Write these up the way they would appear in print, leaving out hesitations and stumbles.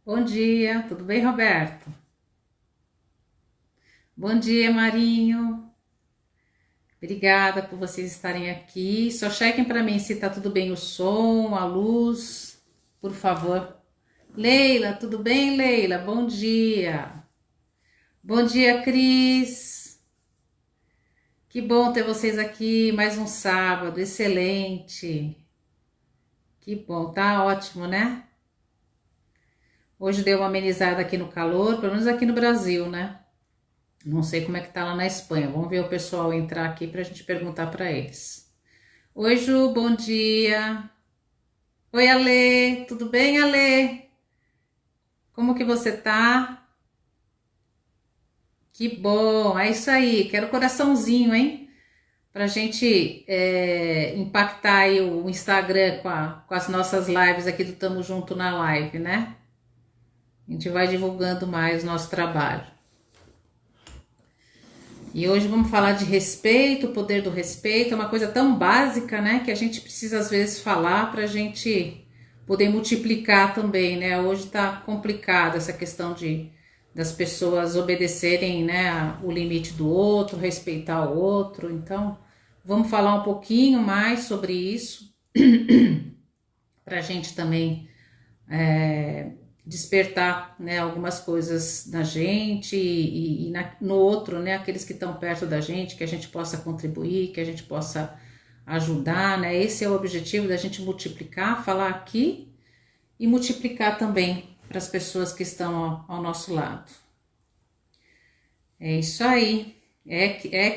Bom dia, tudo bem, Roberto? Bom dia, Marinho. Obrigada por vocês estarem aqui. Só chequem para mim se tá tudo bem o som, a luz, por favor. Leila, tudo bem, Leila? Bom dia. Bom dia, Cris. Que bom ter vocês aqui mais um sábado, excelente. Que bom, tá ótimo, né? Hoje deu uma amenizada aqui no calor, pelo menos aqui no Brasil, né? Não sei como é que tá lá na Espanha. Vamos ver o pessoal entrar aqui para a gente perguntar para eles. Oi, Ju, bom dia. Oi, Ale, tudo bem, Ale? Como que você tá? Que bom, é isso aí. Quero coraçãozinho, hein? Pra gente impactar aí o Instagram com as nossas lives aqui do Tamo Junto na Live, né? A gente vai divulgando mais o nosso trabalho. E hoje vamos falar de respeito, o poder do respeito, é uma coisa tão básica, né, que a gente precisa às vezes falar para a gente poder multiplicar também, né? Hoje tá complicado essa questão das pessoas obedecerem, né, o limite do outro, respeitar o outro. Então, vamos falar um pouquinho mais sobre isso para a gente também despertar, né, algumas coisas na gente no outro, né, aqueles que estão perto da gente, que a gente possa contribuir, que a gente possa ajudar, né? Esse é o objetivo da gente multiplicar, falar aqui e multiplicar também para as pessoas que estão ao nosso lado. É isso aí.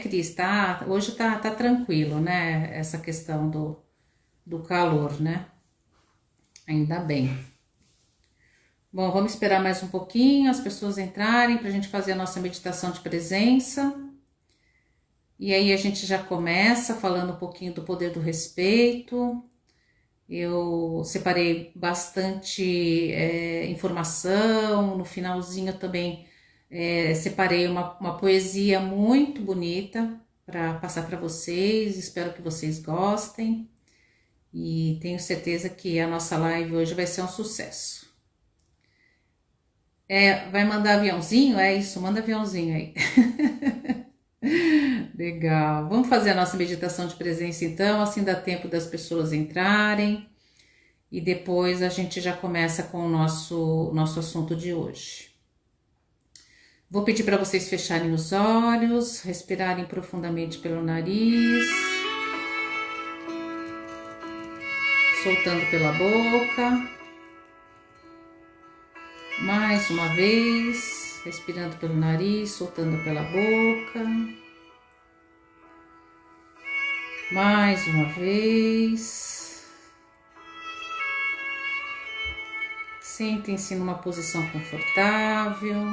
Cris, tá? Hoje tá tranquilo, né? Essa questão do calor, né? Ainda bem. Bom, vamos esperar mais um pouquinho as pessoas entrarem para a gente fazer a nossa meditação de presença. E aí a gente já começa falando um pouquinho do poder do respeito. Eu separei bastante informação. No finalzinho eu também separei uma poesia muito bonita para passar para vocês. Espero que vocês gostem. E tenho certeza que a nossa live hoje vai ser um sucesso. Vai mandar aviãozinho? É isso, manda aviãozinho aí. Legal. Vamos fazer a nossa meditação de presença então, assim dá tempo das pessoas entrarem e depois a gente já começa com o nosso assunto de hoje. Vou pedir para vocês fecharem os olhos, respirarem profundamente pelo nariz, soltando pela boca. Mais uma vez, respirando pelo nariz, soltando pela boca. Mais uma vez. Sentem-se numa posição confortável.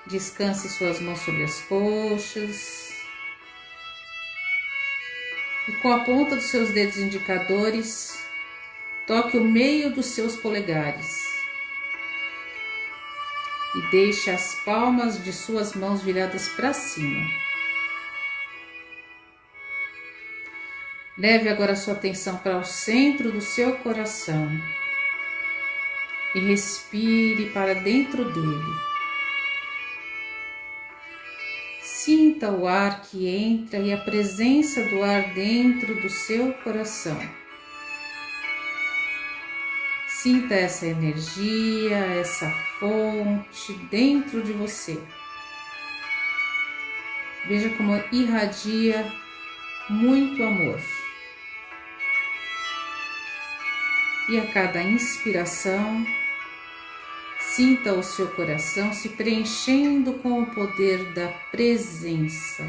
Descanse suas mãos sobre as coxas. E com a ponta dos seus dedos indicadores, toque o meio dos seus polegares. E deixe as palmas de suas mãos viradas para cima. Leve agora sua atenção para o centro do seu coração e respire para dentro dele. Sinta o ar que entra e a presença do ar dentro do seu coração. Sinta essa energia, essa fonte dentro de você. Veja como irradia muito amor. E a cada inspiração, sinta o seu coração se preenchendo com o poder da presença.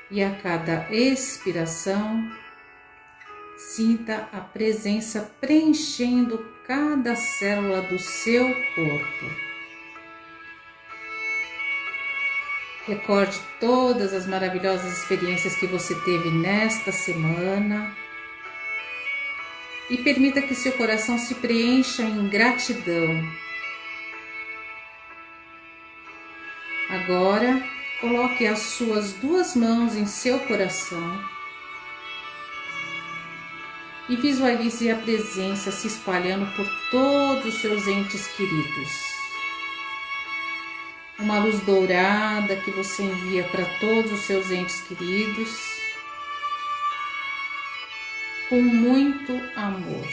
E a cada expiração, sinta a presença preenchendo cada célula do seu corpo. Recorde todas as maravilhosas experiências que você teve nesta semana e permita que seu coração se preencha em gratidão. Agora, coloque as suas duas mãos em seu coração e visualize a presença se espalhando por todos os seus entes queridos. Uma luz dourada que você envia para todos os seus entes queridos, com muito amor.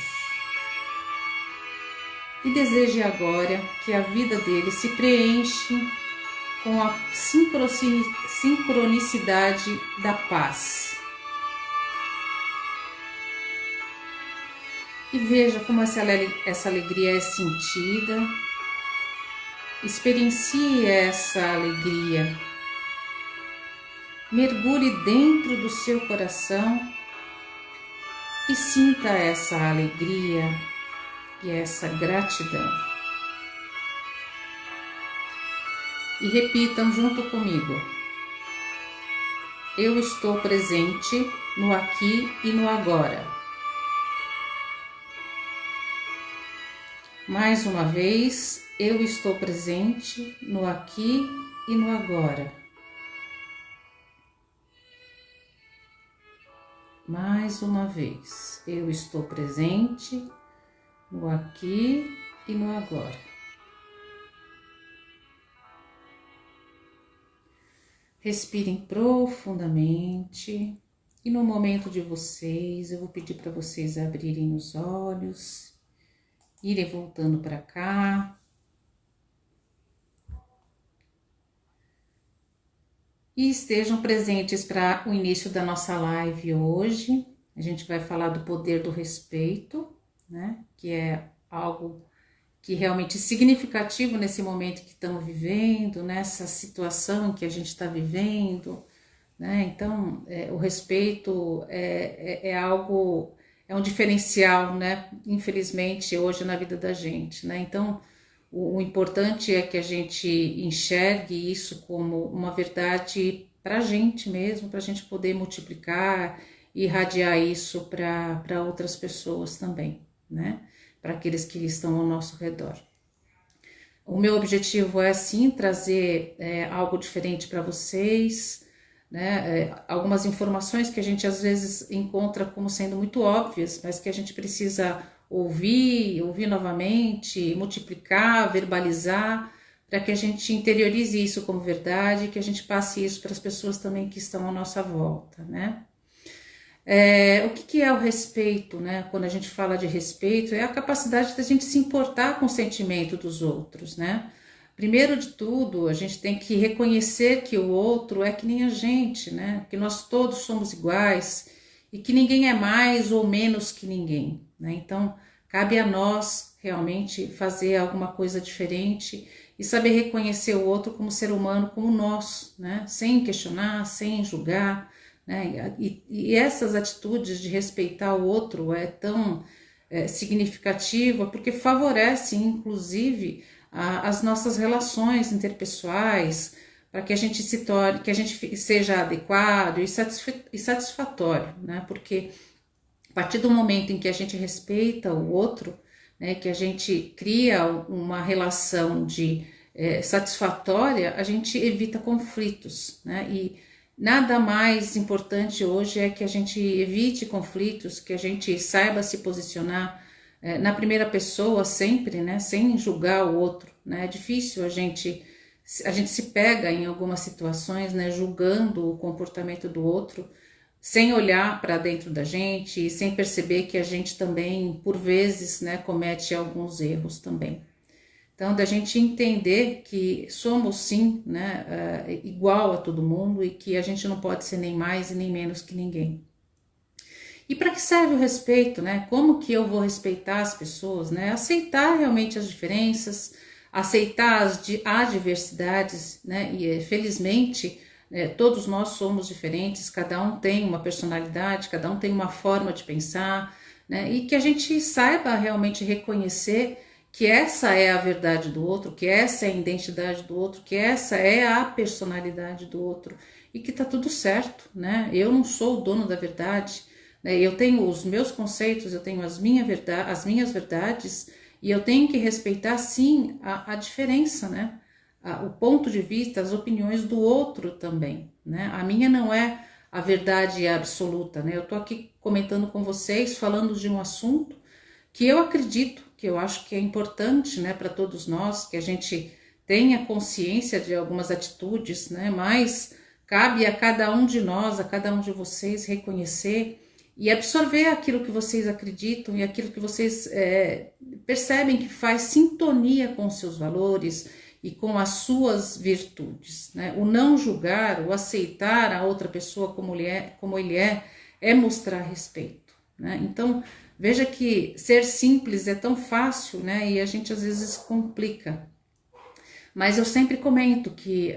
E deseje agora que a vida dele se preenche com a sincronicidade da paz. E veja como essa alegria é sentida. Experiencie essa alegria. Mergulhe dentro do seu coração e sinta essa alegria e essa gratidão. E repitam junto comigo: eu estou presente no aqui e no agora. Mais uma vez, eu estou presente no aqui e no agora. Mais uma vez, eu estou presente no aqui e no agora. Respirem profundamente e no momento de vocês, eu vou pedir para vocês abrirem os olhos, irem voltando para cá. E estejam presentes para o início da nossa live hoje. A gente vai falar do poder do respeito, né? Que é algo que realmente é significativo nesse momento que estamos vivendo, nessa situação que a gente está vivendo, né? Então, o respeito é algo, é um diferencial, né? Infelizmente, hoje na vida da gente, né? Então, o importante é que a gente enxergue isso como uma verdade para a gente mesmo, para a gente poder multiplicar e irradiar isso para outras pessoas também, né? Para aqueles que estão ao nosso redor. O meu objetivo é, sim, trazer algo diferente para vocês, né? Algumas informações que a gente às vezes encontra como sendo muito óbvias, mas que a gente precisa ouvir novamente, multiplicar, verbalizar, para que a gente interiorize isso como verdade e que a gente passe isso para as pessoas também que estão à nossa volta, né? O que é o respeito, né? Quando a gente fala de respeito, é a capacidade da gente se importar com o sentimento dos outros, né? Primeiro de tudo, a gente tem que reconhecer que o outro é que nem a gente, né? Que nós todos somos iguais e que ninguém é mais ou menos que ninguém, né? Então, cabe a nós realmente fazer alguma coisa diferente e saber reconhecer o outro como ser humano, como nós, né? Sem questionar, sem julgar, né? E essas atitudes de respeitar o outro é tão significativa porque favorece, inclusive, as nossas relações interpessoais, para que a gente se torne, que a gente seja adequado e satisfatório, né? Porque a partir do momento em que a gente respeita o outro, né, que a gente cria uma relação de satisfatória, a gente evita conflitos, né? E nada mais importante hoje é que a gente evite conflitos, que a gente saiba se posicionar na primeira pessoa sempre, né, sem julgar o outro, né? É difícil a gente se pega em algumas situações, né, julgando o comportamento do outro, sem olhar para dentro da gente e sem perceber que a gente também, por vezes, né, comete alguns erros também. Então, da gente entender que somos sim, né, igual a todo mundo e que a gente não pode ser nem mais e nem menos que ninguém. E para que serve o respeito, né? Como que eu vou respeitar as pessoas, né? Aceitar realmente as diferenças, aceitar as adversidades, né? E felizmente todos nós somos diferentes, cada um tem uma personalidade, cada um tem uma forma de pensar, né? E que a gente saiba realmente reconhecer que essa é a verdade do outro, que essa é a identidade do outro, que essa é a personalidade do outro e que tá tudo certo, né? Eu não sou o dono da verdade, né? Eu tenho os meus conceitos, eu tenho as minhas verdades e eu tenho que respeitar sim a diferença, né? O ponto de vista, as opiniões do outro também, né? A minha não é a verdade é absoluta, né? Eu tô aqui comentando com vocês, falando de um assunto que eu acredito, que eu acho que é importante, né, para todos nós, que a gente tenha consciência de algumas atitudes, né, mas cabe a cada um de nós, a cada um de vocês reconhecer e absorver aquilo que vocês acreditam e aquilo que vocês percebem que faz sintonia com os seus valores e com as suas virtudes, né? O não julgar, o aceitar a outra pessoa como ele é mostrar respeito, né? Então, veja que ser simples é tão fácil, né? E a gente às vezes complica. Mas eu sempre comento que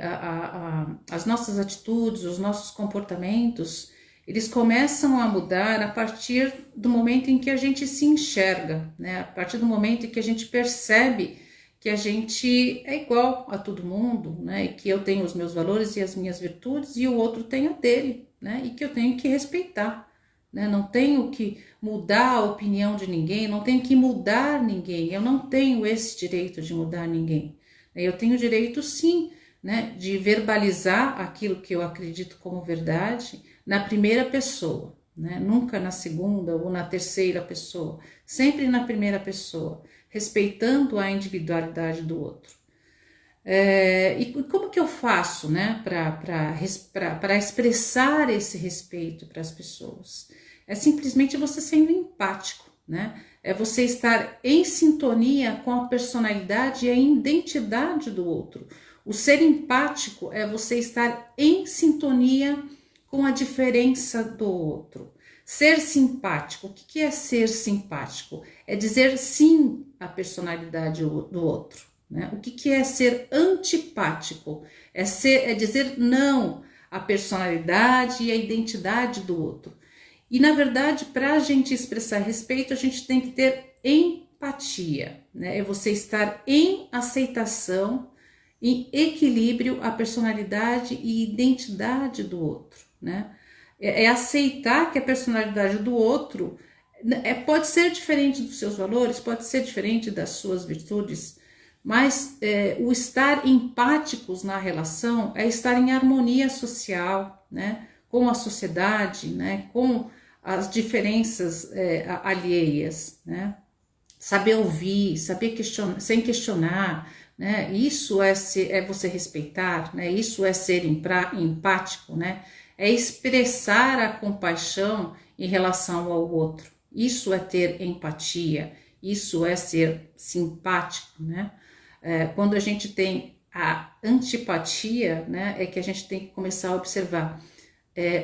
as nossas atitudes, os nossos comportamentos, eles começam a mudar a partir do momento em que a gente se enxerga, né? A partir do momento em que a gente percebe que a gente é igual a todo mundo, né? E que eu tenho os meus valores e as minhas virtudes e o outro tem a dele, né? E que eu tenho que respeitar, né? Não tenho que mudar a opinião de ninguém, não tenho que mudar ninguém, eu não tenho esse direito de mudar ninguém. Eu tenho o direito, sim, né, de verbalizar aquilo que eu acredito como verdade na primeira pessoa, né? Nunca na segunda ou na terceira pessoa, sempre na primeira pessoa, respeitando a individualidade do outro. E como que eu faço, né, para expressar esse respeito para as pessoas? É simplesmente você sendo empático, né? É você estar em sintonia com a personalidade e a identidade do outro. O ser empático é você estar em sintonia com a diferença do outro. Ser simpático, o que é ser simpático? É dizer sim à personalidade do outro, né? O que é ser antipático? É dizer não à personalidade e à identidade do outro. E na verdade, para a gente expressar respeito, a gente tem que ter empatia, né? É você estar em aceitação, em equilíbrio à personalidade e identidade do outro, né? É aceitar que a personalidade do outro pode ser diferente dos seus valores, pode ser diferente das suas virtudes, mas o estar empáticos na relação é estar em harmonia social, né? Com a sociedade, né? Com as diferenças alheias, né? Saber ouvir, saber questionar, sem questionar, né? Isso é você respeitar, né? Isso é ser empático, né? É expressar a compaixão em relação ao outro. Isso é ter empatia, isso é ser simpático, né? Quando a gente tem a antipatia, né? É que a gente tem que começar a observar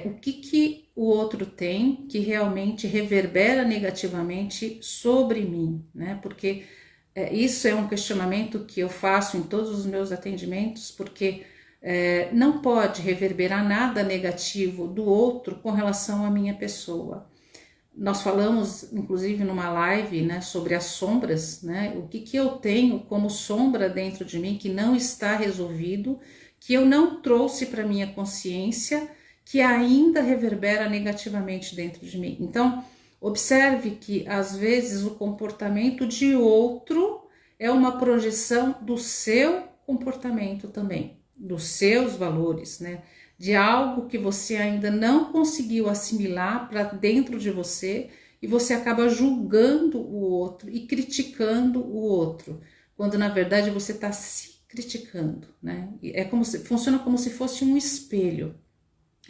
o que o outro tem que realmente reverbera negativamente sobre mim, né? Porque isso é um questionamento que eu faço em todos os meus atendimentos, porque não pode reverberar nada negativo do outro com relação à minha pessoa. Nós falamos, inclusive, numa live, né, sobre as sombras, né? O que eu tenho como sombra dentro de mim que não está resolvido, que eu não trouxe para minha consciência, que ainda reverbera negativamente dentro de mim. Então, observe que às vezes o comportamento de outro é uma projeção do seu comportamento também, dos seus valores, né? De algo que você ainda não conseguiu assimilar para dentro de você e você acaba julgando o outro e criticando o outro, quando na verdade você está se criticando, né? Funciona como se fosse um espelho.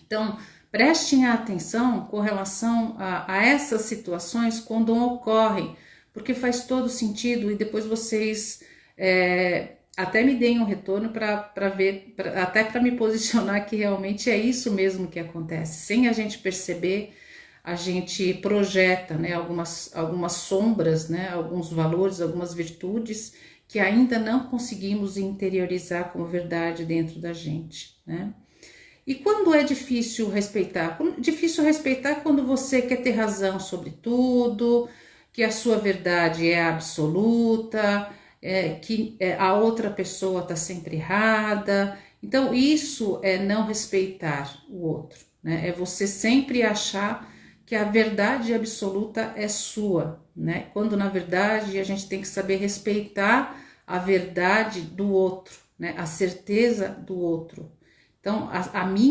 Então, prestem atenção com relação a essas situações quando ocorrem, porque faz todo sentido e depois vocês até me deem um retorno para ver, até para me posicionar que realmente é isso mesmo que acontece. Sem a gente perceber, a gente projeta, né, algumas sombras, né, alguns valores, algumas virtudes que ainda não conseguimos interiorizar como verdade dentro da gente, né? E quando é difícil respeitar? Difícil respeitar quando você quer ter razão sobre tudo, que a sua verdade é absoluta, que a outra pessoa está sempre errada. Então, isso é não respeitar o outro, né? É você sempre achar que a verdade absoluta é sua, né? Quando, na verdade, a gente tem que saber respeitar a verdade do outro, né? A certeza do outro. Então,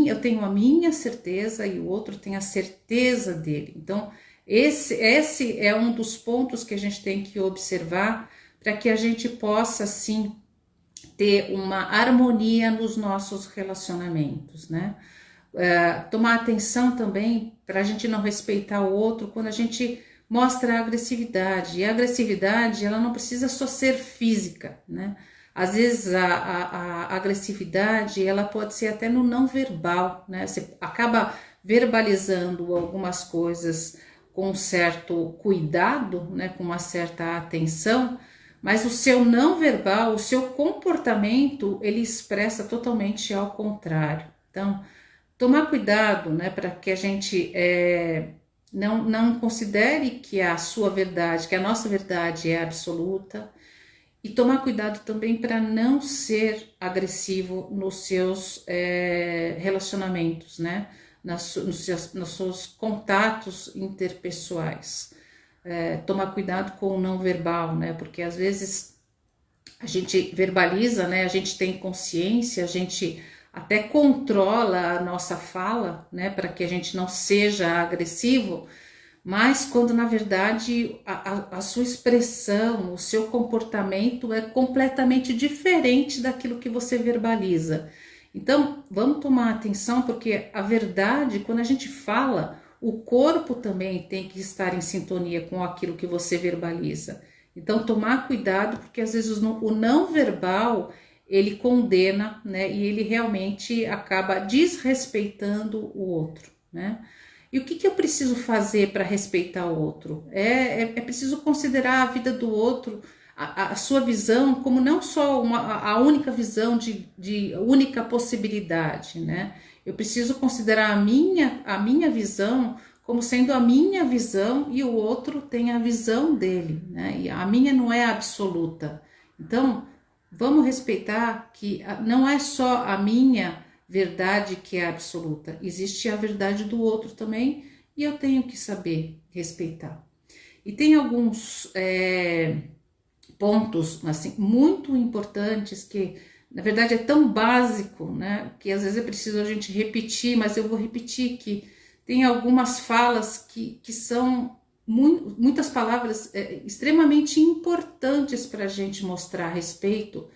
eu tenho a minha certeza e o outro tem a certeza dele. Então, esse é um dos pontos que a gente tem que observar para que a gente possa, sim, ter uma harmonia nos nossos relacionamentos, né? Tomar atenção também para a gente não respeitar o outro quando a gente mostra agressividade. E a agressividade, ela não precisa só ser física, né? Às vezes a agressividade, ela pode ser até no não verbal, né? Você acaba verbalizando algumas coisas com um certo cuidado, né? Com uma certa atenção, mas o seu não verbal, o seu comportamento, ele expressa totalmente ao contrário. Então, tomar cuidado, né, para que a gente não considere que a sua verdade, que a nossa verdade é absoluta, e tomar cuidado também para não ser agressivo nos seus relacionamentos, né, nos seus contatos interpessoais. Tomar cuidado com o não verbal, né, porque às vezes a gente verbaliza, né, a gente tem consciência, a gente até controla a nossa fala, né, para que a gente não seja agressivo, mas quando na verdade a sua expressão, o seu comportamento é completamente diferente daquilo que você verbaliza. Então, vamos tomar atenção, porque a verdade, quando a gente fala, o corpo também tem que estar em sintonia com aquilo que você verbaliza. Então, tomar cuidado, porque às vezes o não verbal ele condena, né? E ele realmente acaba desrespeitando o outro, né? E o que eu preciso fazer para respeitar o outro? É preciso considerar a vida do outro, a sua visão, como não só a única visão de única possibilidade, né? Eu preciso considerar a minha visão como sendo a minha visão e o outro tem a visão dele, né? E a minha não é absoluta. Então, vamos respeitar que não é só a minha verdade que é absoluta, existe a verdade do outro também e eu tenho que saber respeitar. E tem alguns pontos assim muito importantes que na verdade é tão básico, né, que às vezes é preciso a gente repetir, mas eu vou repetir que tem algumas falas que são muitas palavras extremamente importantes para a gente mostrar respeito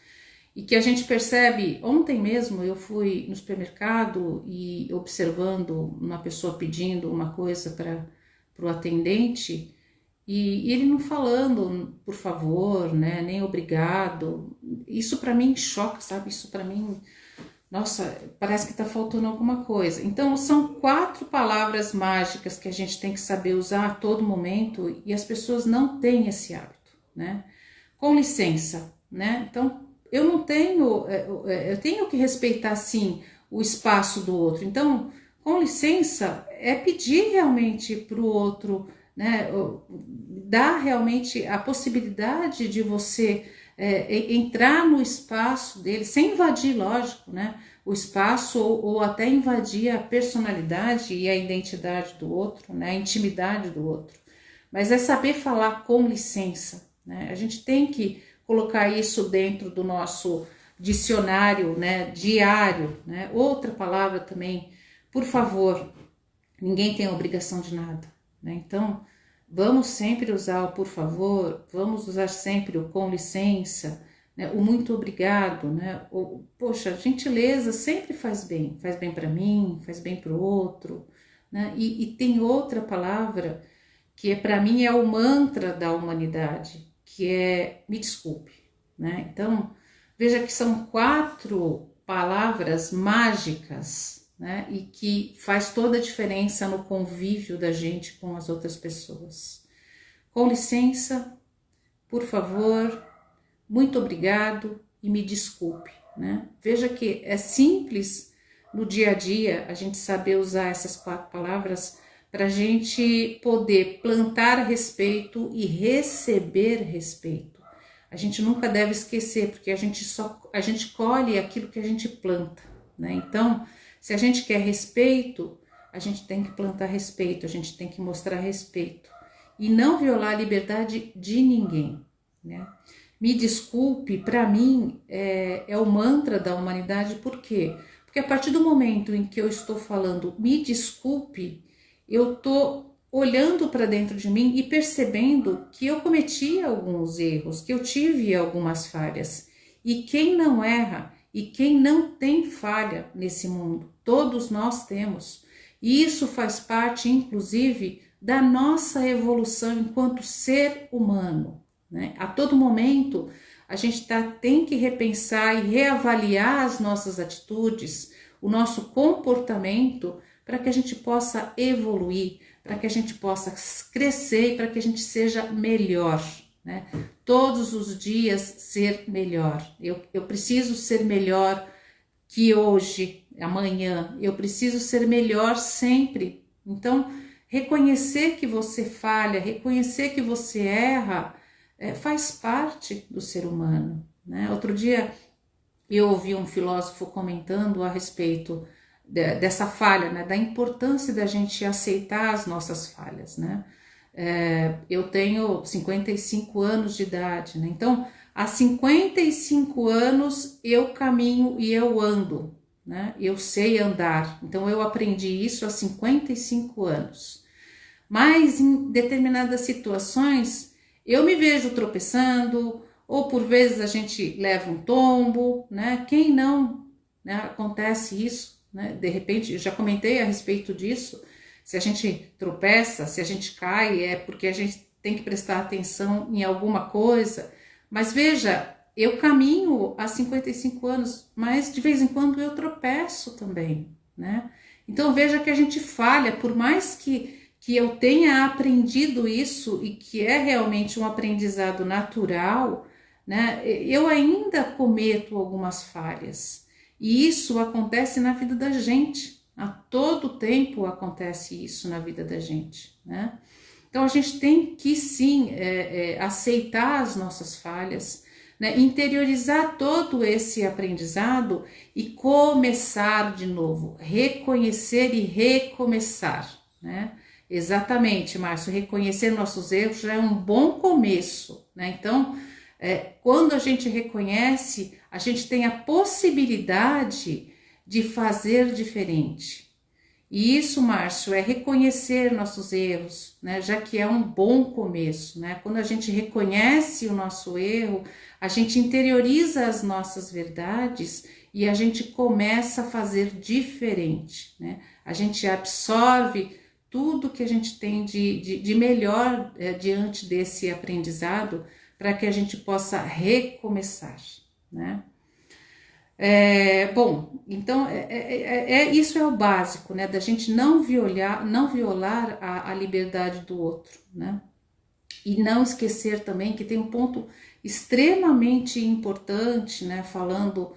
e que a gente percebe. Ontem mesmo eu fui no supermercado e observando uma pessoa pedindo uma coisa para o atendente e ele não falando por favor, né, nem obrigado. Isso para mim choca, sabe? Isso para mim, nossa, parece que tá faltando alguma coisa. Então são 4 palavras mágicas que a gente tem que saber usar a todo momento e as pessoas não têm esse hábito, né? Com licença, né? Então eu não tenho, eu tenho que respeitar sim o espaço do outro. Então, com licença, é pedir realmente para o outro, né? Dar realmente a possibilidade de você entrar no espaço dele, sem invadir, lógico, né? O espaço ou até invadir a personalidade e a identidade do outro, né? A intimidade do outro. Mas é saber falar com licença, né? A gente tem que colocar isso dentro do nosso dicionário, né, diário, né? Outra palavra também, por favor, ninguém tem obrigação de nada, né? Então, vamos sempre usar o por favor, vamos usar sempre o com licença, né? O muito obrigado, né? O, poxa, gentileza sempre faz bem para mim, faz bem para o outro, né? E tem outra palavra que para mim é o mantra da humanidade, que é me desculpe, né? Então, veja que são 4 palavras mágicas, né? E que faz toda a diferença no convívio da gente com as outras pessoas. Com licença, por favor, muito obrigado e me desculpe, né? Veja que é simples no dia a dia a gente saber usar essas 4 palavras para a gente poder plantar respeito e receber respeito. A gente nunca deve esquecer, porque a gente colhe aquilo que a gente planta, né? Então, se a gente quer respeito, a gente tem que plantar respeito, a gente tem que mostrar respeito e não violar a liberdade de ninguém, né? Me desculpe, para mim, é o mantra da humanidade, por quê? Porque a partir do momento em que eu estou falando me desculpe, eu estou olhando para dentro de mim e percebendo que eu cometi alguns erros, que eu tive algumas falhas. E quem não erra e quem não tem falha nesse mundo, todos nós temos. E isso faz parte, inclusive, da nossa evolução enquanto ser humano, né? A todo momento a gente tem que repensar e reavaliar as nossas atitudes, o nosso comportamento, para que a gente possa evoluir, para que a gente possa crescer e para que a gente seja melhor, né? Todos os dias ser melhor. Eu preciso ser melhor que hoje, amanhã. Eu preciso ser melhor sempre. Então, reconhecer que você falha, reconhecer que você erra, faz parte do ser humano, né? Outro dia eu ouvi um filósofo comentando a respeito dessa falha, né? Da importância da gente aceitar as nossas falhas, né? Eu tenho 55 anos de idade, né? Então, há 55 anos eu caminho e eu ando, né? Eu sei andar, então eu aprendi isso há 55 anos. Mas em determinadas situações eu me vejo tropeçando, ou por vezes a gente leva um tombo, né? Quem não, né? Acontece isso, né? De repente, eu já comentei a respeito disso. Se a gente tropeça, se a gente cai, é porque a gente tem que prestar atenção em alguma coisa. Mas veja, eu caminho há 55 anos, mas de vez em quando eu tropeço também, né? Então veja que a gente falha, por mais que eu tenha aprendido isso e que é realmente um aprendizado natural, né? Eu ainda cometo algumas falhas. E isso acontece na vida da gente. A todo tempo acontece isso na vida da gente, né? Então a gente tem que sim aceitar as nossas falhas, né? Interiorizar todo esse aprendizado e começar de novo, reconhecer e recomeçar, né? Exatamente, Márcio, reconhecer nossos erros já é um bom começo, né? Então, quando a gente reconhece, a gente tem a possibilidade de fazer diferente. E isso, Márcio, é reconhecer nossos erros, né? Já que é um bom começo, né? Quando a gente reconhece o nosso erro, a gente interioriza as nossas verdades e a gente começa a fazer diferente, né? A gente absorve tudo que a gente tem de melhor diante desse aprendizado para que a gente possa recomeçar, né? Bom, então isso é o básico, né? Da gente não violar a liberdade do outro, né? E não esquecer também que tem um ponto extremamente importante, né? Falando,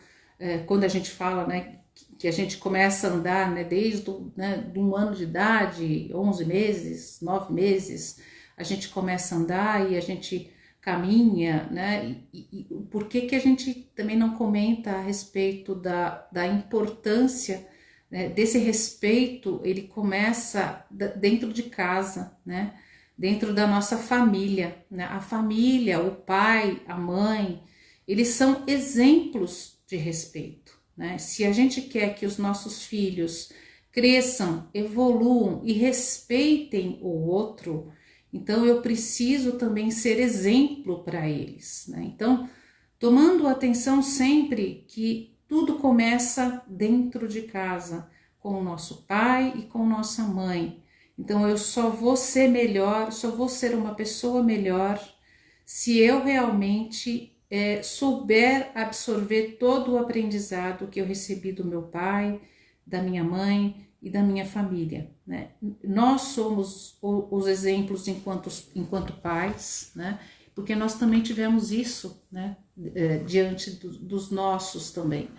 quando a gente fala, né? Que a gente começa a andar, né? Desde de um ano de idade, 11 meses, 9 meses, a gente começa a andar e a gente caminha, né? E por que a gente também não comenta a respeito da importância, né, desse respeito? Ele começa dentro de casa, né? Dentro da nossa família, né? A família, o pai, a mãe, eles são exemplos de respeito, né? Se a gente quer que os nossos filhos cresçam, evoluam e respeitem o outro, então eu preciso também ser exemplo para eles, né? Então, tomando atenção sempre que tudo começa dentro de casa, com o nosso pai e com nossa mãe. Então eu só vou ser melhor, só vou ser uma pessoa melhor se eu realmente souber absorver todo o aprendizado que eu recebi do meu pai, da minha mãe e da minha família, né? Nós somos os exemplos enquanto pais, né? Porque nós também tivemos isso, né? Diante dos nossos também.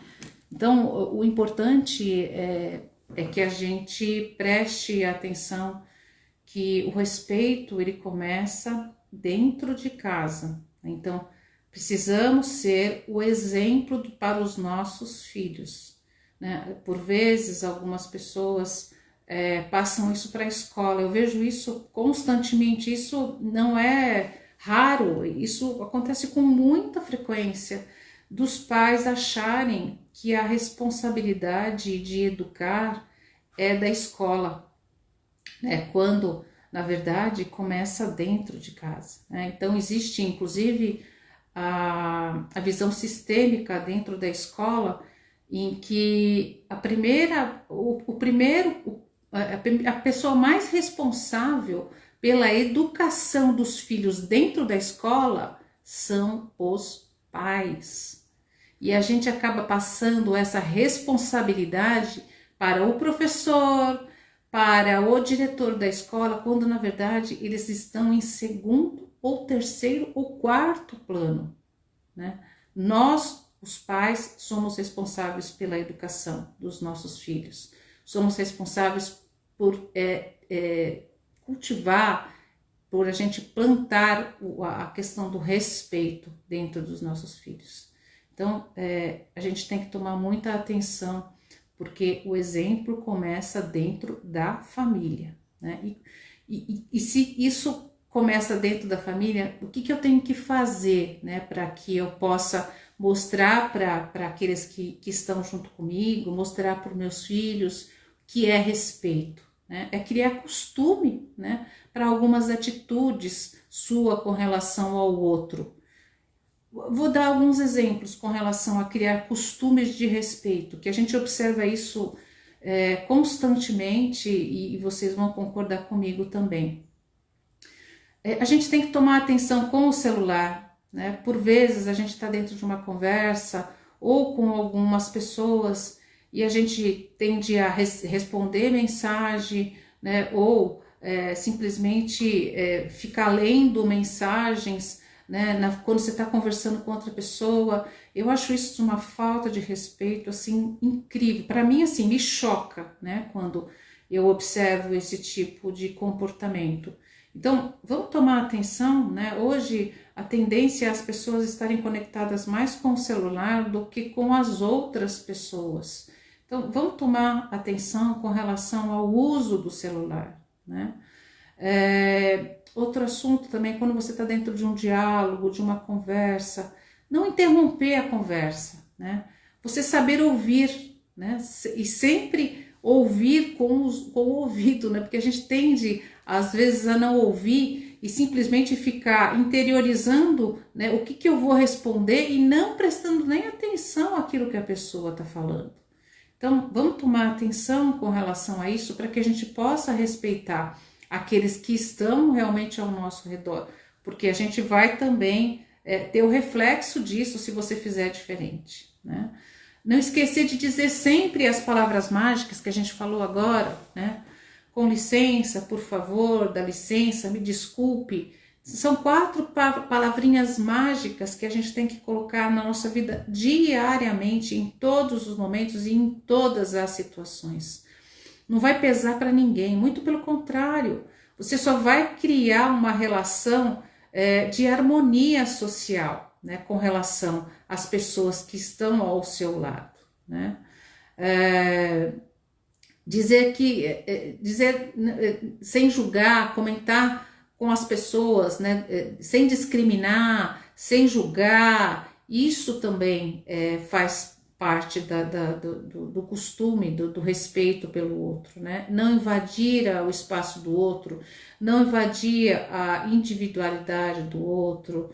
Então, o importante é que a gente preste atenção que o respeito ele começa dentro de casa. Então, precisamos ser o exemplo para os nossos filhos, né? Por vezes, algumas pessoas passam isso para a escola. Eu vejo isso constantemente. Isso não é raro, isso acontece com muita frequência dos pais acharem que a responsabilidade de educar é da escola, né? Quando, na verdade, começa dentro de casa, né? Então, existe, inclusive, a visão sistêmica dentro da escola, em que a pessoa mais responsável pela educação dos filhos dentro da escola são os pais. E a gente acaba passando essa responsabilidade para o professor, para o diretor da escola, quando na verdade eles estão em segundo ou terceiro ou quarto plano, né? Nós, os pais, somos responsáveis pela educação dos nossos filhos, somos responsáveis por cultivar, por a gente plantar a questão do respeito dentro dos nossos filhos. Então, a gente tem que tomar muita atenção, porque o exemplo começa dentro da família, né? E se isso começa dentro da família, o que eu tenho que fazer, né, para que eu possa mostrar para aqueles que estão junto comigo, mostrar para os meus filhos que é respeito, né? É criar costume, né, para algumas atitudes sua com relação ao outro. Vou dar alguns exemplos com relação a criar costumes de respeito, que a gente observa isso constantemente, e vocês vão concordar comigo também. A gente tem que tomar atenção com o celular, né? Por vezes a gente está dentro de uma conversa ou com algumas pessoas e a gente tende a responder mensagem, né? Ou simplesmente ficar lendo mensagens, né? Quando você está conversando com outra pessoa. Eu acho isso uma falta de respeito assim incrível. Para mim, assim, me choca, né? Quando eu observo esse tipo de comportamento. Então, vamos tomar atenção, né? Hoje a tendência é as pessoas estarem conectadas mais com o celular do que com as outras pessoas. Então, vamos tomar atenção com relação ao uso do celular, né? Outro assunto também, quando você está dentro de um diálogo, de uma conversa, não interromper a conversa, né? Você saber ouvir, né? E sempre ouvir com o ouvido, né? Porque a gente tende, às vezes, a não ouvir e simplesmente ficar interiorizando, né, o que eu vou responder e não prestando nem atenção àquilo que a pessoa está falando. Então, vamos tomar atenção com relação a isso para que a gente possa respeitar aqueles que estão realmente ao nosso redor, porque a gente vai também ter o reflexo disso se você fizer diferente, né? Não esquecer de dizer sempre as palavras mágicas que a gente falou agora, né? Com licença, por favor, dá licença, me desculpe. São 4 palavrinhas mágicas que a gente tem que colocar na nossa vida diariamente, em todos os momentos e em todas as situações. Não vai pesar para ninguém, muito pelo contrário. Você só vai criar uma relação de harmonia social, né, com relação às pessoas que estão ao seu lado, né? Dizer sem julgar, comentar com as pessoas, né, sem discriminar, sem julgar, isso também faz parte do costume, do respeito pelo outro, né? Não invadir o espaço do outro, não invadir a individualidade do outro,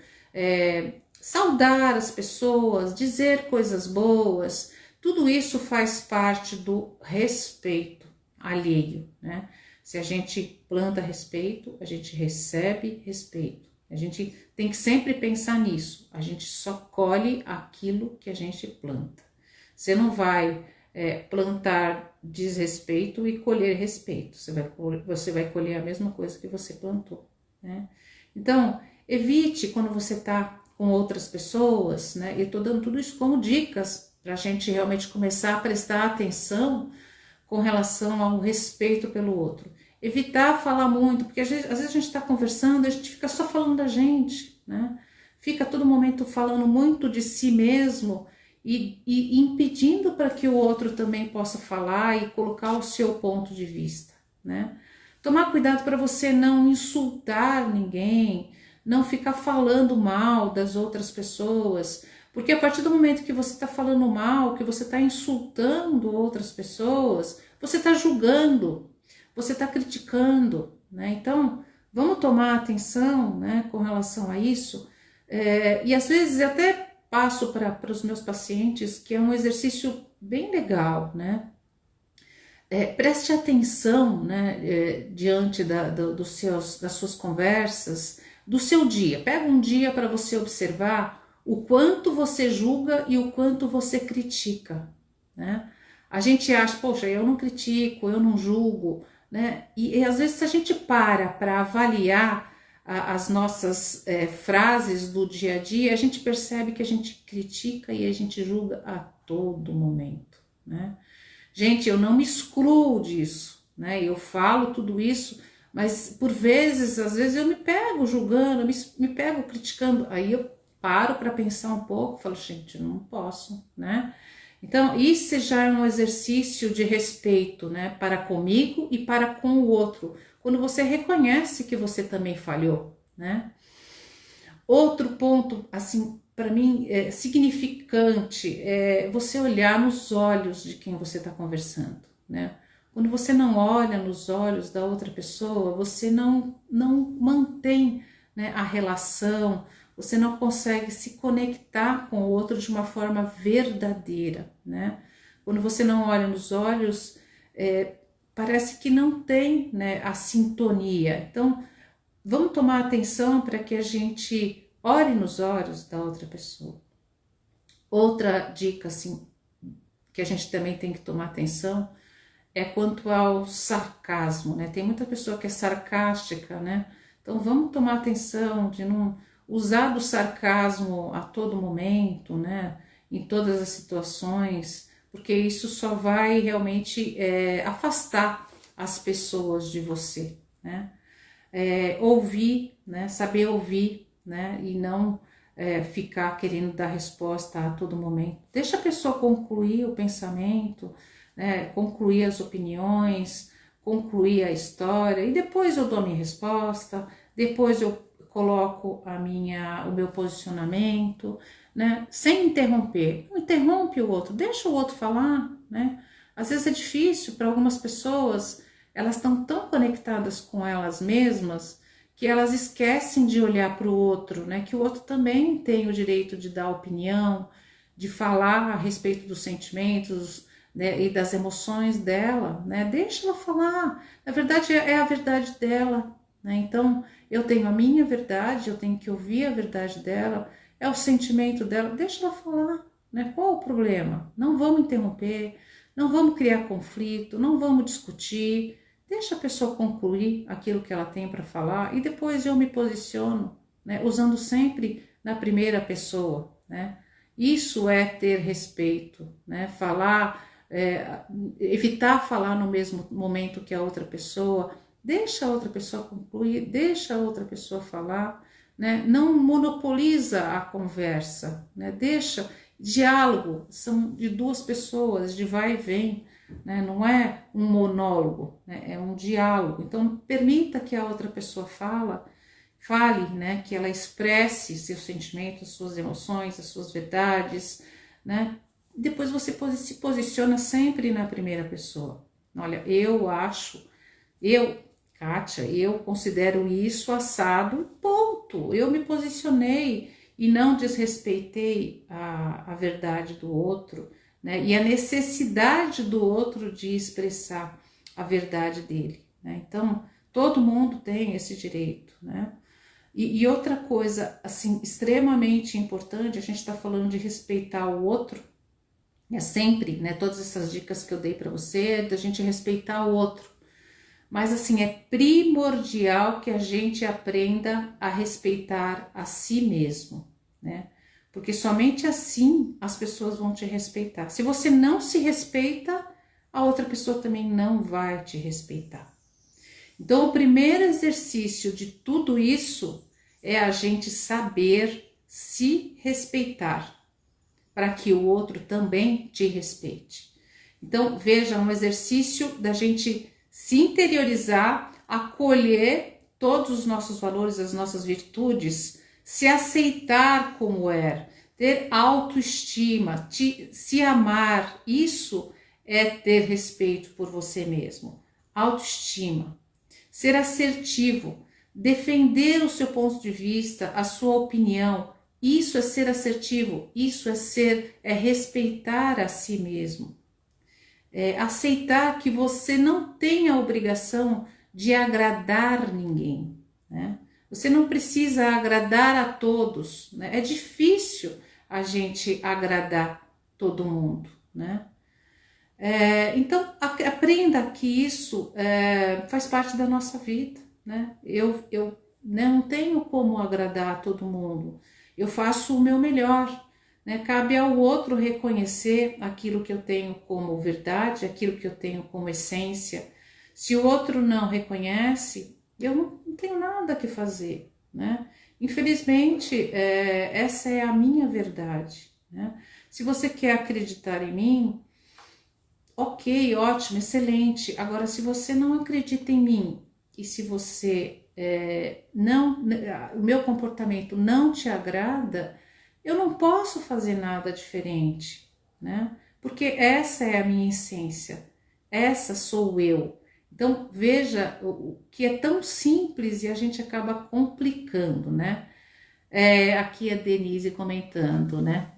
saudar as pessoas, dizer coisas boas, tudo isso faz parte do respeito alheio, né? Se a gente planta respeito, a gente recebe respeito. A gente tem que sempre pensar nisso. A gente só colhe aquilo que a gente planta. Você não vai plantar desrespeito e colher respeito. Você vai colher a mesma coisa que você plantou, né? Então, evite quando você está com outras pessoas, né? Eu estou dando tudo isso como dicas para a gente realmente começar a prestar atenção com relação ao respeito pelo outro. Evitar falar muito, porque às vezes a gente está conversando, a gente fica só falando da gente, né? Fica todo momento falando muito de si mesmo e impedindo para que o outro também possa falar e colocar o seu ponto de vista, né? Tomar cuidado para você não insultar ninguém, não ficar falando mal das outras pessoas, Porque a partir do momento que você está falando mal, que você está insultando outras pessoas, você está julgando, você está criticando, né? Então, vamos tomar atenção, né, com relação a isso. E às vezes eu até passo para os meus pacientes que é um exercício bem legal, né? Preste atenção, né, diante das suas conversas, do seu dia. Pega um dia para você observar o quanto você julga e o quanto você critica, né? A gente acha, poxa, eu não critico, eu não julgo, né? E às vezes se a gente para avaliar as nossas frases do dia a dia, a gente percebe que a gente critica e a gente julga a todo momento, né? Gente, eu não me excluo disso, né? Eu falo tudo isso, mas por vezes, às vezes eu me pego julgando, me pego criticando, aí eu paro para pensar um pouco, falo, gente, não posso, né? Então, isso já é um exercício de respeito, né? Para comigo e para com o outro, quando você reconhece que você também falhou, né? Outro ponto, assim, para mim, significante é você olhar nos olhos de quem você está conversando, né? Quando você não olha nos olhos da outra pessoa, você não mantém, né, a relação, você não consegue se conectar com o outro de uma forma verdadeira, né? Quando você não olha nos olhos, parece que não tem, né, a sintonia. Então, vamos tomar atenção para que a gente olhe nos olhos da outra pessoa. Outra dica, assim, que a gente também tem que tomar atenção é quanto ao sarcasmo, né? Tem muita pessoa que é sarcástica, né? Então vamos tomar atenção de não usar do sarcasmo a todo momento, né? Em todas as situações, porque isso só vai realmente afastar as pessoas de você, né? Ouvir, né? Saber ouvir, né? E não ficar querendo dar resposta a todo momento. Deixa a pessoa concluir o pensamento, né? Concluir as opiniões, concluir a história e depois eu dou a minha resposta, depois eu coloco o meu posicionamento, né? Sem interromper. Não interrompe o outro, deixa o outro falar, né? Às vezes é difícil para algumas pessoas, elas estão tão conectadas com elas mesmas que elas esquecem de olhar para o outro, né? Que o outro também tem o direito de dar opinião, de falar a respeito dos sentimentos, né, e das emoções dela, né? Deixa ela falar. Na verdade, é a verdade dela, né? Então, eu tenho a minha verdade, eu tenho que ouvir a verdade dela, é o sentimento dela, deixa ela falar, né? Qual o problema? Não vamos interromper, não vamos criar conflito, não vamos discutir. Deixa a pessoa concluir aquilo que ela tem para falar e depois eu me posiciono, né? Usando sempre na primeira pessoa, né? Isso é ter respeito, né? Falar, evitar falar no mesmo momento que a outra pessoa, deixa a outra pessoa concluir, deixa a outra pessoa falar, né? Não monopoliza a conversa, né? Deixa diálogo, são de duas pessoas, de vai e vem, né? Não é um monólogo, né? É um diálogo. Então permita que a outra pessoa fale, né? Que ela expresse seus sentimentos, suas emoções, as suas verdades, né? Depois você se posiciona sempre na primeira pessoa. Olha, Kátia, eu considero isso assado, ponto. Eu me posicionei e não desrespeitei a verdade do outro, né? E a necessidade do outro de expressar a verdade dele, né? Então, todo mundo tem esse direito, né? E outra coisa, assim, extremamente importante, a gente está falando de respeitar o outro, sempre, né? Todas essas dicas que eu dei para você, da gente respeitar o outro. Mas assim, é primordial que a gente aprenda a respeitar a si mesmo, né? Porque somente assim as pessoas vão te respeitar. Se você não se respeita, a outra pessoa também não vai te respeitar. Então, o primeiro exercício de tudo isso é a gente saber se respeitar, para que o outro também te respeite. Então, veja, um exercício da gente se interiorizar, acolher todos os nossos valores, as nossas virtudes, se aceitar como é, ter autoestima, se amar, isso é ter respeito por você mesmo. Autoestima, ser assertivo, defender o seu ponto de vista, a sua opinião, isso é ser assertivo, isso é respeitar a si mesmo. Aceitar que você não tem a obrigação de agradar ninguém, né? Você não precisa agradar a todos, né? É difícil a gente agradar todo mundo, né? Então aprenda que isso faz parte da nossa vida, né? Eu não tenho como agradar a todo mundo, eu faço o meu melhor, né? Cabe ao outro reconhecer aquilo que eu tenho como verdade, aquilo que eu tenho como essência. Se o outro não reconhece, eu não tenho nada que fazer, né? Infelizmente, essa é a minha verdade, né? Se você quer acreditar em mim, ok, ótimo, excelente. Agora, se você não acredita em mim e se você o meu comportamento não te agrada, eu não posso fazer nada diferente, né? Porque essa é a minha essência, essa sou eu. Então, veja o que é tão simples e a gente acaba complicando, né? Aqui a Denise comentando, né?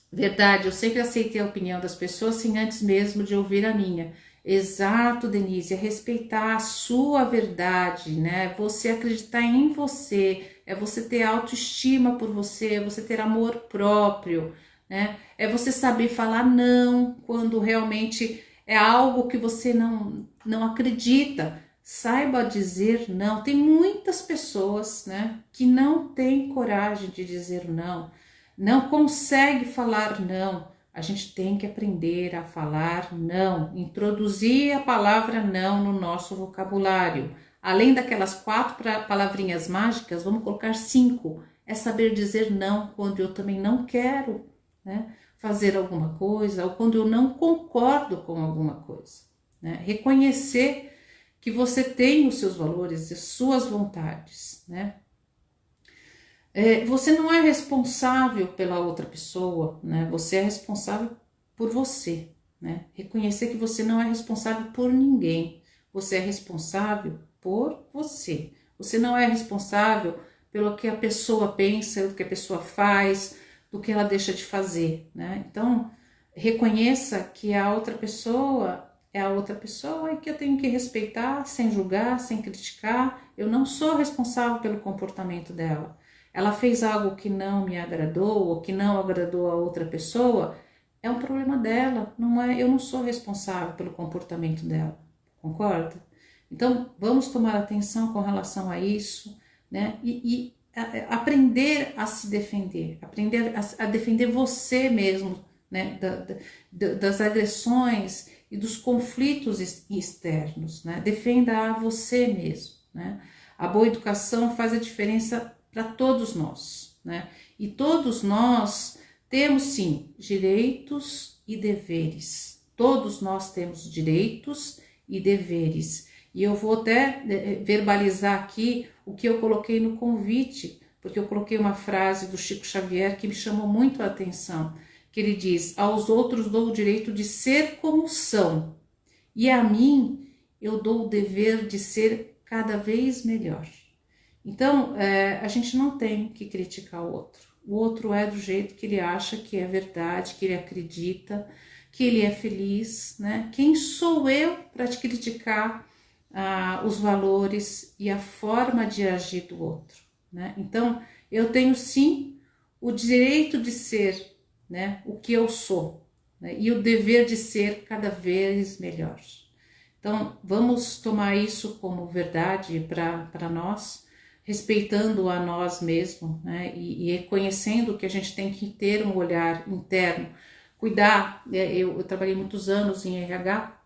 Verdade, eu sempre aceitei a opinião das pessoas sem antes mesmo de ouvir a minha. Exato, Denise, é respeitar a sua verdade, né? Você acreditar em você, é você ter autoestima por você, é você ter amor próprio, né? É você saber falar não quando realmente é algo que você não acredita. Saiba dizer não. Tem muitas pessoas, né, que não têm coragem de dizer não, não consegue falar não. A gente tem que aprender a falar não, introduzir a palavra não no nosso vocabulário. Além daquelas 4 palavrinhas mágicas, vamos colocar 5. É saber dizer não quando eu também não quero, né, fazer alguma coisa ou quando eu não concordo com alguma coisa, né? Reconhecer que você tem os seus valores e suas vontades, né? Você não é responsável pela outra pessoa, né? Você é responsável por você, né? Reconhecer que você não é responsável por ninguém. Você é responsável por você. Você não é responsável pelo que a pessoa pensa, do que a pessoa faz, do que ela deixa de fazer, né? Então, reconheça que a outra pessoa é a outra pessoa e que eu tenho que respeitar, sem julgar, sem criticar. Eu não sou responsável pelo comportamento dela. Ela fez algo que não me agradou ou que não agradou a outra pessoa, é um problema dela, não é, eu não sou responsável pelo comportamento dela, concorda? Então, vamos tomar atenção com relação a isso, né? Aprender a se defender, aprender a defender você mesmo, né? Das agressões e dos conflitos externos, né? Defenda a você mesmo, né? A boa educação faz a diferença para todos nós, né? E todos nós temos sim direitos e deveres. Todos nós temos direitos e deveres. E eu vou até verbalizar aqui o que eu coloquei no convite, porque eu coloquei uma frase do Chico Xavier que me chamou muito a atenção, que ele diz: aos outros dou o direito de ser como são, e a mim eu dou o dever de ser cada vez melhor. Então, a gente não tem que criticar o outro. O outro é do jeito que ele acha que é verdade, que ele acredita, que ele é feliz, né? Quem sou eu para te criticar os valores e a forma de agir do outro, né? Então, eu tenho sim o direito de ser, né, o que eu sou, né? E o dever de ser cada vez melhor. Então, vamos tomar isso como verdade para nós, respeitando a nós mesmos, né? E reconhecendo que a gente tem que ter um olhar interno, cuidar. Eu trabalhei muitos anos em RH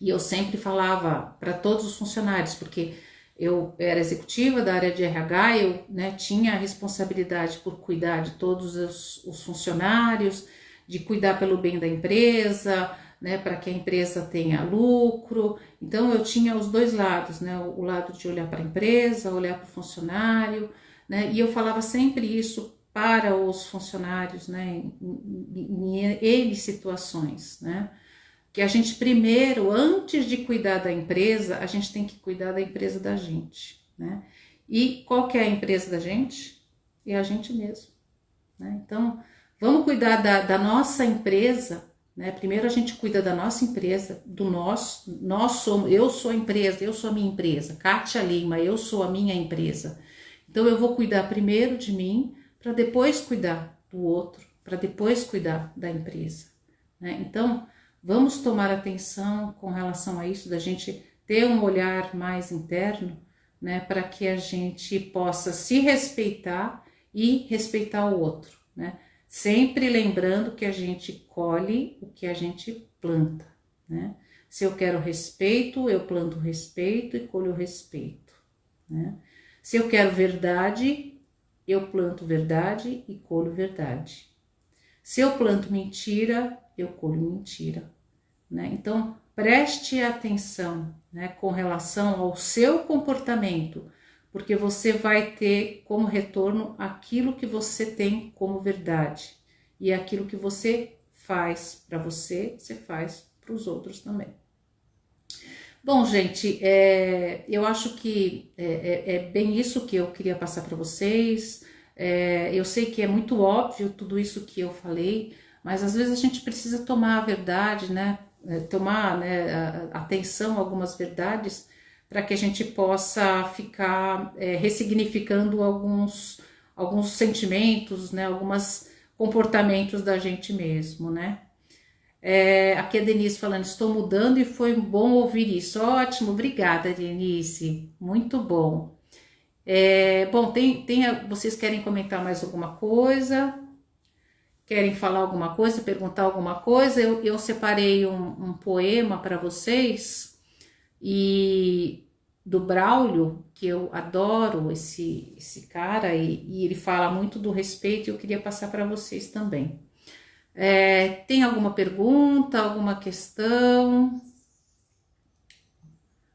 e eu sempre falava para todos os funcionários, porque eu era executiva da área de RH, eu, né, tinha a responsabilidade por cuidar de todos os funcionários, de cuidar pelo bem da empresa, né, para que a empresa tenha lucro. Então eu tinha os dois lados, né, o lado de olhar para a empresa, olhar para o funcionário, né, e eu falava sempre isso para os funcionários, né, em N situações, né, que a gente primeiro, antes de cuidar da empresa, a gente tem que cuidar da empresa da gente, né, e qual que é a empresa da gente? É a gente mesmo, né, então vamos cuidar da nossa empresa, né, primeiro a gente cuida da nossa empresa, do nós somos, eu sou a empresa, eu sou a minha empresa, Kátia Lima, eu sou a minha empresa, então eu vou cuidar primeiro de mim, para depois cuidar do outro, para depois cuidar da empresa, né? Então, vamos tomar atenção com relação a isso, da gente ter um olhar mais interno, né, para que a gente possa se respeitar e respeitar o outro, né? Sempre lembrando que a gente colhe o que a gente planta, né? Se eu quero respeito, eu planto respeito e colho respeito, né? Se eu quero verdade, eu planto verdade e colho verdade. Se eu planto mentira, eu colho mentira, né? Então, preste atenção, né, com relação ao seu comportamento, porque você vai ter como retorno aquilo que você tem como verdade. E aquilo que você faz para você, você faz para os outros também. Bom, gente, eu acho que é bem isso que eu queria passar para vocês. Eu sei que é muito óbvio tudo isso que eu falei, mas às vezes a gente precisa tomar a verdade, né? Tomar, né, atenção a algumas verdades para que a gente possa ficar ressignificando alguns sentimentos, né? Alguns comportamentos da gente mesmo, né? Aqui é a Denise falando, estou mudando e foi bom ouvir isso. Ótimo, obrigada, Denise. Muito bom. Bom, vocês querem comentar mais alguma coisa? Querem falar alguma coisa, perguntar alguma coisa? Eu separei um poema para vocês e do Braulio, que eu adoro esse cara, e ele fala muito do respeito e eu queria passar para vocês também. Tem alguma pergunta, alguma questão?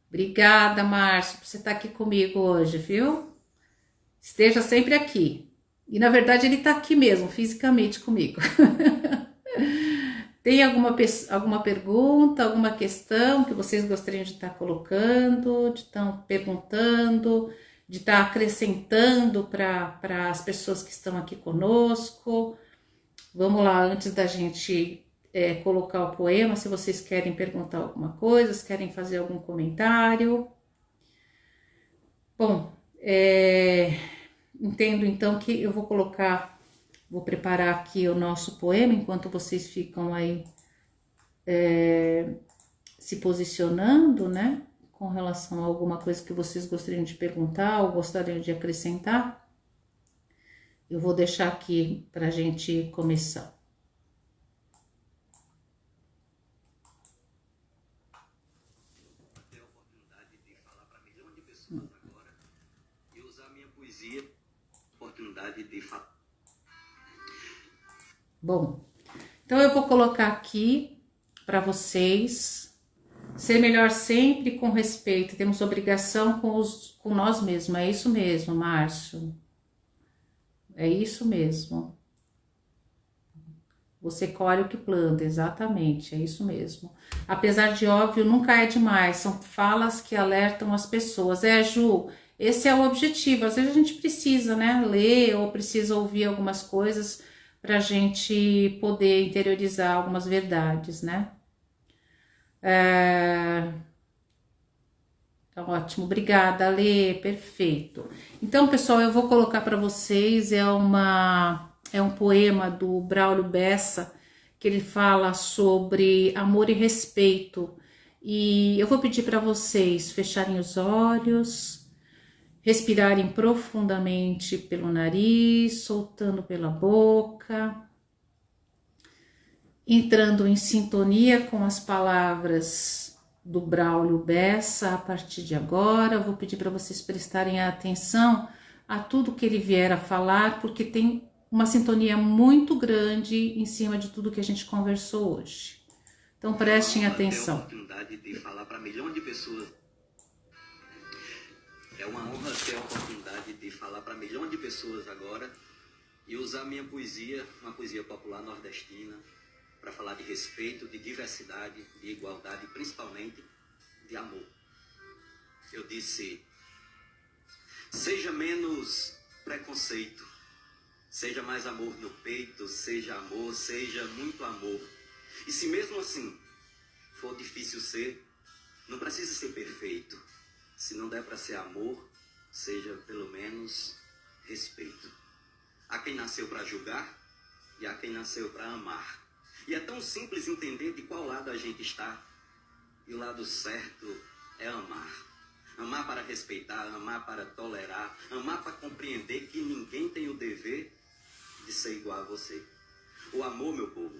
Obrigada, Márcio, por você estar aqui comigo hoje, viu? Esteja sempre aqui. E na verdade ele está aqui mesmo, fisicamente comigo. Tem alguma pergunta, alguma questão que vocês gostariam de estar colocando, de estar perguntando, de estar acrescentando para as pessoas que estão aqui conosco? Vamos lá, antes da gente colocar o poema, se vocês querem perguntar alguma coisa, se querem fazer algum comentário. Bom, entendo então que eu vou preparar aqui o nosso poema, enquanto vocês ficam aí se posicionando, né, com relação a alguma coisa que vocês gostariam de perguntar ou gostariam de acrescentar. Eu vou deixar aqui para a gente começar. Ter a oportunidade de falar para milhões de pessoas agora e usar minha poesia, oportunidade de falar. Bom, então eu vou colocar aqui para vocês ser melhor sempre com respeito. Temos obrigação com nós mesmos. É isso mesmo, Márcio. É isso mesmo. Você colhe o que planta, exatamente, é isso mesmo. Apesar de óbvio, nunca é demais, são falas que alertam as pessoas. Ju, esse é o objetivo. Às vezes a gente precisa, né, ler ou precisa ouvir algumas coisas para a gente poder interiorizar algumas verdades, né? Ótimo, obrigada, Lê, perfeito. Então, pessoal, eu vou colocar para vocês, é um poema do Braulio Bessa, que ele fala sobre amor e respeito. E eu vou pedir para vocês fecharem os olhos, respirarem profundamente pelo nariz, soltando pela boca, entrando em sintonia com as palavras do Braulio Bessa. A partir de agora, eu vou pedir para vocês prestarem atenção a tudo que ele vier a falar, porque tem uma sintonia muito grande em cima de tudo que a gente conversou hoje. Então prestem atenção. Ter a oportunidade de falar para milhões de pessoas. É uma honra ter a oportunidade de falar para milhões de pessoas agora e usar minha poesia, uma poesia popular nordestina, para falar de respeito, de diversidade, de igualdade, principalmente de amor. Eu disse: seja menos preconceito, seja mais amor no peito, seja amor, seja muito amor. E se mesmo assim for difícil ser, não precisa ser perfeito. Se não der para ser amor, seja pelo menos respeito. Há quem nasceu para julgar e há quem nasceu para amar. E é tão simples entender de qual lado a gente está. E o lado certo é amar. Amar para respeitar, amar para tolerar, amar para compreender que ninguém tem o dever de ser igual a você. O amor, meu povo,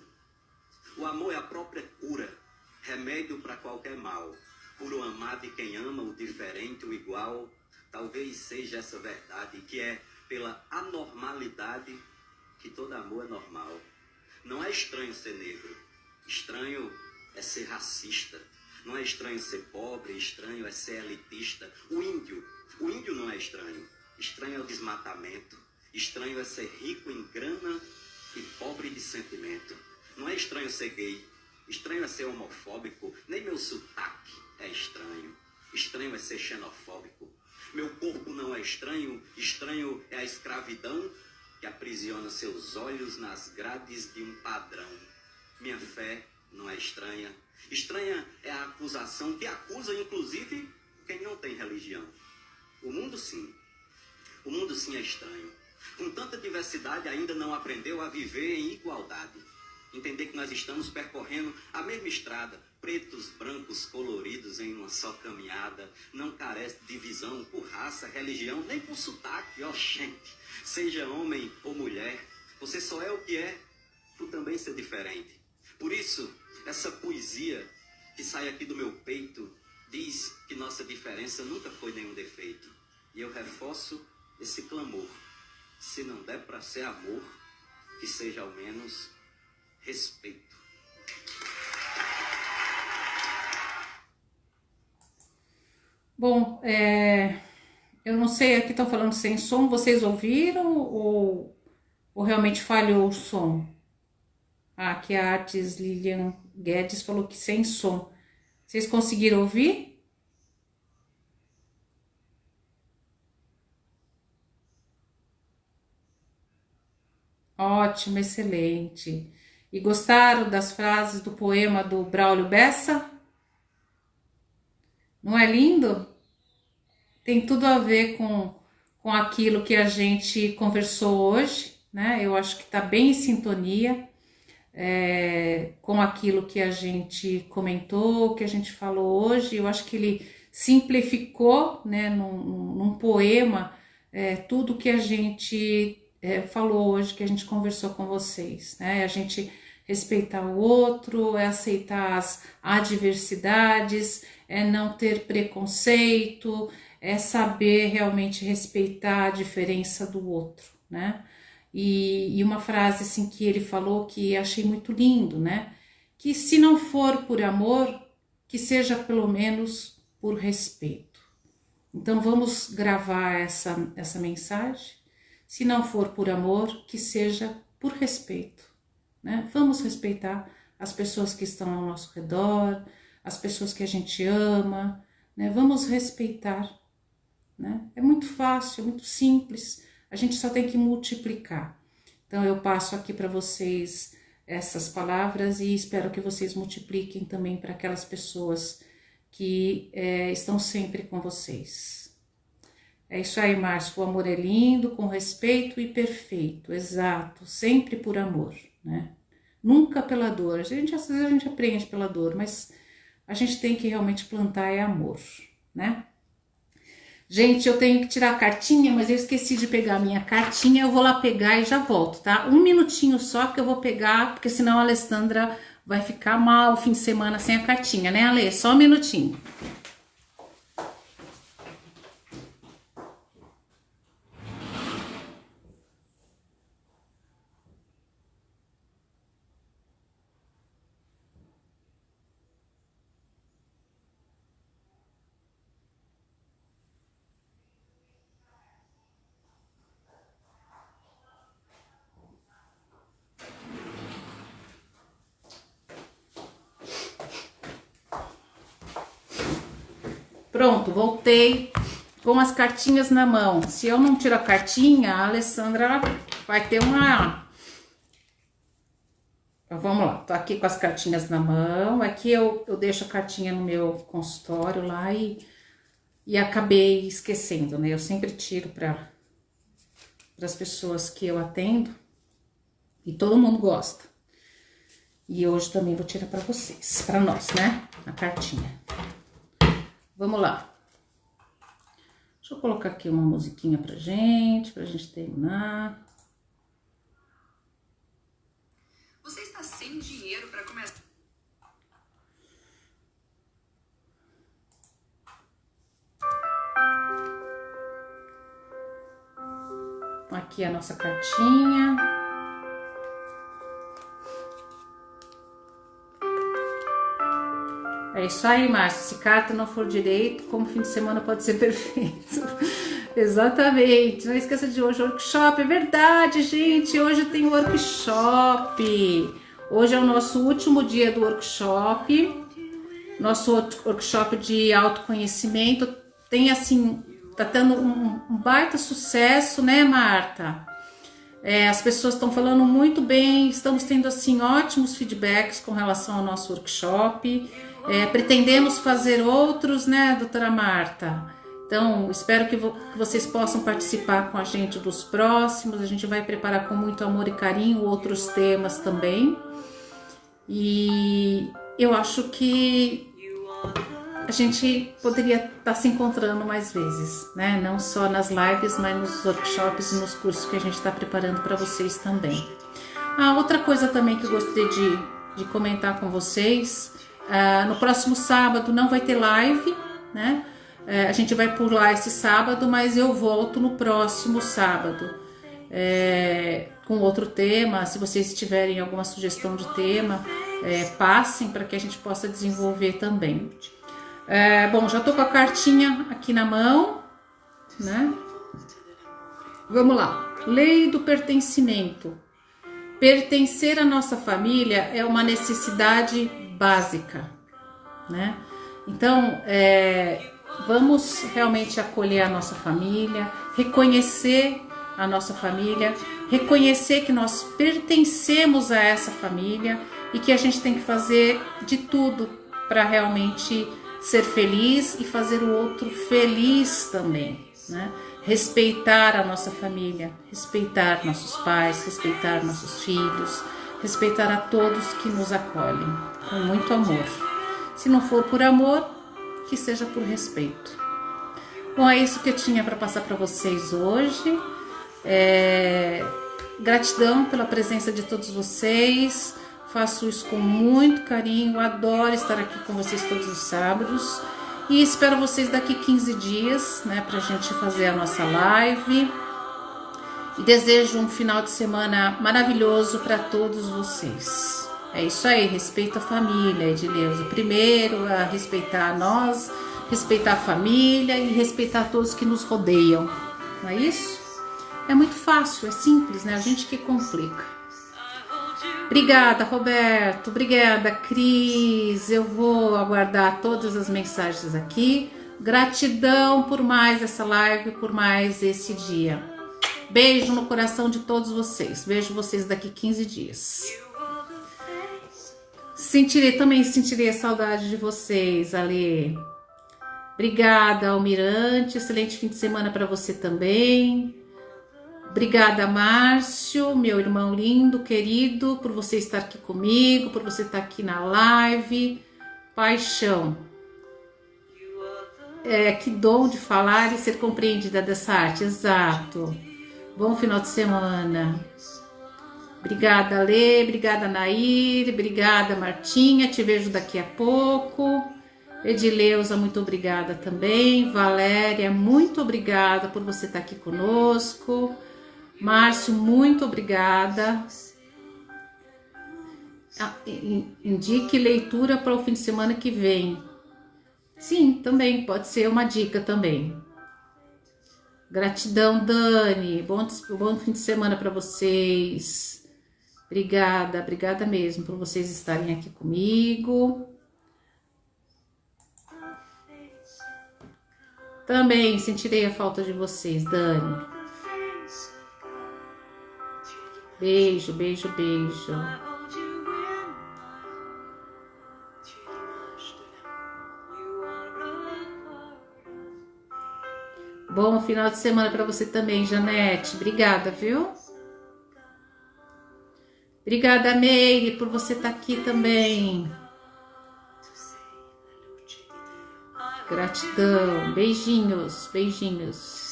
o amor é a própria cura, remédio para qualquer mal. Por o amar de quem ama o diferente, o igual, talvez seja essa verdade, que é pela anormalidade que todo amor é normal. Não é estranho ser negro, estranho é ser racista. Não é estranho ser pobre, estranho é ser elitista. O índio não é estranho. Estranho é o desmatamento. Estranho é ser rico em grana e pobre de sentimento. Não é estranho ser gay. Estranho é ser homofóbico. Nem meu sotaque é estranho. Estranho é ser xenofóbico. Meu corpo não é estranho. Estranho é a escravidão que aprisiona seus olhos nas grades de um padrão. Minha fé não é estranha. Estranha é a acusação que acusa, inclusive, quem não tem religião. O mundo sim é estranho. Com tanta diversidade, ainda não aprendeu a viver em igualdade. Entender que nós estamos percorrendo a mesma estrada, pretos, brancos, coloridos em uma só caminhada. Não carece de divisão por raça, religião, nem por sotaque, gente. Seja homem ou mulher, você só é o que é por também ser diferente. Por isso, essa poesia que sai aqui do meu peito diz que nossa diferença nunca foi nenhum defeito. E eu reforço esse clamor. Se não der para ser amor, que seja ao menos respeito. Bom, eu não sei, aqui estão falando sem som, vocês ouviram ou realmente falhou o som? Ah, aqui a Artes Lilian Guedes falou que sem som. Vocês conseguiram ouvir? Ótimo, excelente. E gostaram das frases do poema do Braulio Bessa? Não é lindo? Tem tudo a ver com aquilo que a gente conversou hoje, né? Eu acho que está bem em sintonia com aquilo que a gente comentou, que a gente falou hoje. Eu acho que ele simplificou, né, num poema, tudo que a gente falou hoje, que a gente conversou com vocês, né? A gente respeitar o outro, é aceitar as adversidades, é não ter preconceito, é saber realmente respeitar a diferença do outro, né? E uma frase assim que ele falou que achei muito lindo, né? Que se não for por amor, que seja pelo menos por respeito. Então vamos gravar essa mensagem. Se não for por amor, que seja por respeito, né? Vamos respeitar as pessoas que estão ao nosso redor, as pessoas que a gente ama, né? Vamos respeitar, né? É muito fácil, é muito simples, a gente só tem que multiplicar. Então eu passo aqui para vocês essas palavras e espero que vocês multipliquem também para aquelas pessoas que estão sempre com vocês. É isso aí, Márcio, o amor é lindo, com respeito e perfeito, exato, sempre por amor, né? Nunca pela dor. Às vezes a gente aprende pela dor, mas a gente tem que realmente plantar amor, né? Gente, eu tenho que tirar a cartinha, mas eu esqueci de pegar a minha cartinha, eu vou lá pegar e já volto, tá? Um minutinho só que eu vou pegar, porque senão a Alessandra vai ficar mal o fim de semana sem a cartinha, né, Ale? Só um minutinho. Pronto, voltei com as cartinhas na mão. Se eu não tiro a cartinha, a Alessandra vai ter uma... Então, vamos lá, tô aqui com as cartinhas na mão. Aqui eu deixo a cartinha no meu consultório lá e acabei esquecendo, né? Eu sempre tiro para as pessoas que eu atendo e todo mundo gosta. E hoje também vou tirar para vocês, para nós, né? A cartinha. Vamos lá. Deixa eu colocar aqui uma musiquinha pra gente terminar. Você está sem dinheiro para começar. Aqui a nossa cartinha. É isso aí, Márcia. Se carta não for direito, como fim de semana pode ser perfeito. Exatamente. Não esqueça de hoje o workshop. É verdade, gente. Hoje tem workshop. Hoje é o nosso último dia do workshop. Nosso workshop de autoconhecimento tem assim, tá tendo um baita sucesso, né, Marta? As pessoas estão falando muito bem, estamos tendo assim ótimos feedbacks com relação ao nosso workshop. Pretendemos fazer outros, né, doutora Marta? Então, espero que vocês possam participar com a gente dos próximos. A gente vai preparar com muito amor e carinho outros temas também. E eu acho que a gente poderia estar se encontrando mais vezes, né? Não só nas lives, mas nos workshops e nos cursos que a gente está preparando para vocês também. Outra coisa também que eu gostaria de comentar com vocês, no próximo sábado não vai ter live, né? A gente vai pular esse sábado, mas eu volto no próximo sábado com outro tema. Se vocês tiverem alguma sugestão de tema, passem para que a gente possa desenvolver também. Bom, já tô com a cartinha aqui na mão, né? Vamos lá. Lei do pertencimento. Pertencer à nossa família é uma necessidade básica, né? Então, vamos realmente acolher a nossa família, reconhecer a nossa família, reconhecer que nós pertencemos a essa família e que a gente tem que fazer de tudo para realmente ser feliz e fazer o outro feliz também, né? Respeitar a nossa família, respeitar nossos pais, respeitar nossos filhos, respeitar a todos que nos acolhem, com muito amor. Se não for por amor, que seja por respeito. Bom, é isso que eu tinha para passar para vocês hoje. Gratidão pela presença de todos vocês. Faço isso com muito carinho, adoro estar aqui com vocês todos os sábados. E espero vocês daqui 15 dias, né, pra gente fazer a nossa live. E desejo um final de semana maravilhoso para todos vocês. É isso aí, respeita a família, Edileuza. Primeiro, a respeitar nós, respeitar a família e respeitar todos que nos rodeiam. Não é isso? É muito fácil, é simples, né? A gente que complica. Obrigada, Roberto. Obrigada, Cris. Eu vou aguardar todas as mensagens aqui. Gratidão por mais essa live, por mais esse dia. Beijo no coração de todos vocês. Vejo vocês daqui 15 dias. Também sentirei a saudade de vocês, Ale. Obrigada, Almirante. Excelente fim de semana para você também. Obrigada, Márcio, meu irmão lindo, querido, por você estar aqui comigo, por você estar aqui na live. Paixão. Que dom de falar e ser compreendida dessa arte, exato. Bom final de semana. Obrigada, Lê, obrigada, Nair, obrigada, Martinha, te vejo daqui a pouco. Edileuza, muito obrigada também. Valéria, muito obrigada por você estar aqui conosco. Márcio, muito obrigada. Indique leitura para o fim de semana que vem. Sim, também pode ser uma dica também. Gratidão, Dani. Bom fim de semana para vocês. Obrigada mesmo por vocês estarem aqui comigo. Também sentirei a falta de vocês, Dani. Beijo, beijo, beijo. Bom final de semana para você também, Janete. Obrigada, viu? Obrigada, Meire, por você estar aqui também. Gratidão. Beijinhos, beijinhos.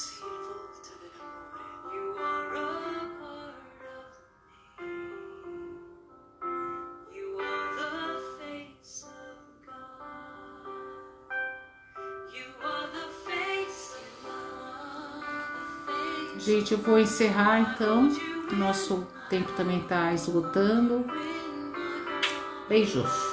Gente, eu vou encerrar então. Nosso tempo também tá esgotando. Beijos.